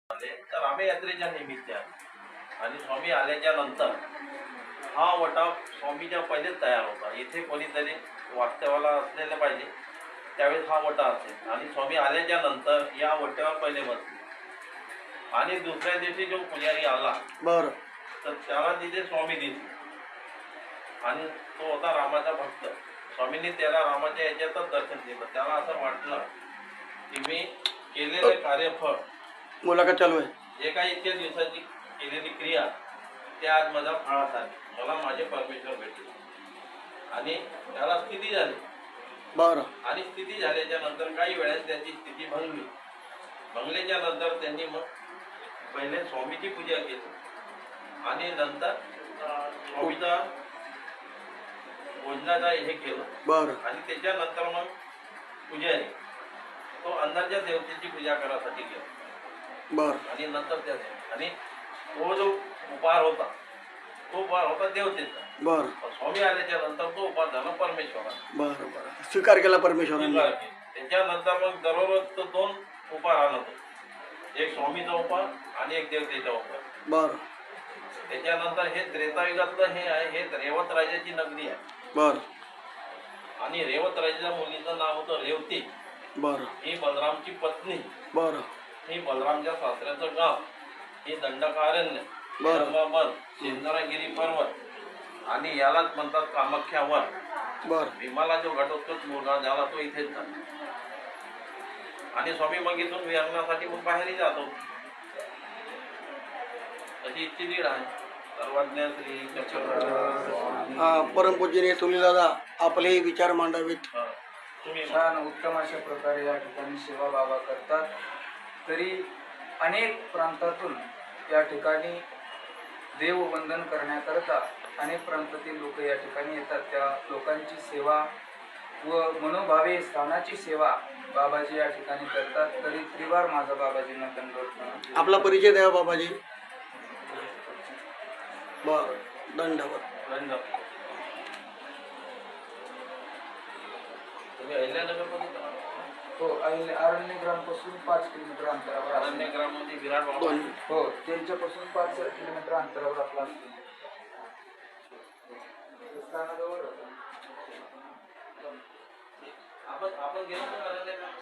आले तर आम्ही यात्रेच्या निमित्ताने आणि स्वामी आल्याच्या नंतर हा वटा स्वामीच्या पहिलेच तयार होता. इथे कोणीतरी वास्तव्याला असलेले पाहिजे त्यावेळेस हा वटा असेल आणि स्वामी आल्याच्या नंतर या वट्यावर पहिले बसले आणि दुसऱ्या दिवशी जो पुजारी आला बरं तर त्याला तिथे स्वामी दिसले आणि तो होता रामाचा भक्त. स्वामींनी त्याला रामाच्या याच्यातच दर्शन दिलं. त्याला असं वाटलं की मी केलेलं कार्यफळ मुलाखत चालू आहे. जे काही इतक्या दिवसाची केलेली क्रिया ते आज माझा फळात आली. मला माझे परमेश्वर भेटले आणि त्याला स्थिती झाली. बरं आणि स्थिती झाल्याच्या नंतर काही वेळेस त्याची स्थिती भंगली. भंगल्याच्या नंतर त्यांनी मग पहिले स्वामीची पूजा केली आणि नंतर स्वामीचा भोजनाचा हे केलं बरं आणि त्याच्यानंतर मग पुजारी तो अंधाच्या देवतेची पूजा करायसाठी गेला बरं आणि नंतर त्याचे आणि तो जो उपहार होता तो उपहार होता देवतेचा. बरं स्वामी आल्याच्या नंतर तो उपहार झाला परमेश्वराचा. बरं बरं स्वीकार केला परमेश्वराने. त्याच्यानंतर मग दररोज तो 2 उपहार आणत होता. एक स्वामीचा उपहार आणि एक देवतेचा उपहार. बरं त्याच्यानंतर हे त्रेतायुगातलं हे आहे. हे रेवत राजाची नगरी आहे बरं आणि रेवत राजाच्या मुलीचं नाव होतं रेवती. बरं ही बलरामची पत्नी. बरं ही बलरामच्या सासऱ्याचं गाव. हे दंडकारण्य, बरं. धर्मबन, सिंधरागिरी पर्वत आणि यालाच म्हणतात कामाख्या वन. बरं भीमाला जो घटोत्कच मुलगा झाला तो इथेच झाला आणि स्वामी मग इथून विहरणासाठी मग बाहेरही जातो. अशी इतकी लीड आहे. सर्वज्ञ श्री चक्रधर परमपूजनीय तुलीदादा आपलेही विचार मांडावेत. तुम्ही छान उत्तम अशा प्रकारे या ठिकाणी सेवा बाबा करतात. तरी अनेक प्रांतातून या ठिकाणी देववंदन करण्याकरता अनेक प्रांतातील लोक या ठिकाणी येतात. त्या लोकांची सेवा व मनोभावे स्थानाची सेवा बाबाजी या ठिकाणी करतात. तरी त्रिवार माझा बाबाजींना दंडवत. आपला परिचय द्या बाबाजी. बरं दंडवत. धन्यवाद. तुम्ही अहिल्यानगरमध्ये का? हो अरण्य ग्रामपासून 5 किलोमीटर अंतरावर आहे. अरण्यग्राममध्ये विराट बाबा दोन हो त्यांच्यापासून 5 किलोमीटर अंतरावर आपला स्थानाजवळ आपण गेलो तर अरण्यग्राम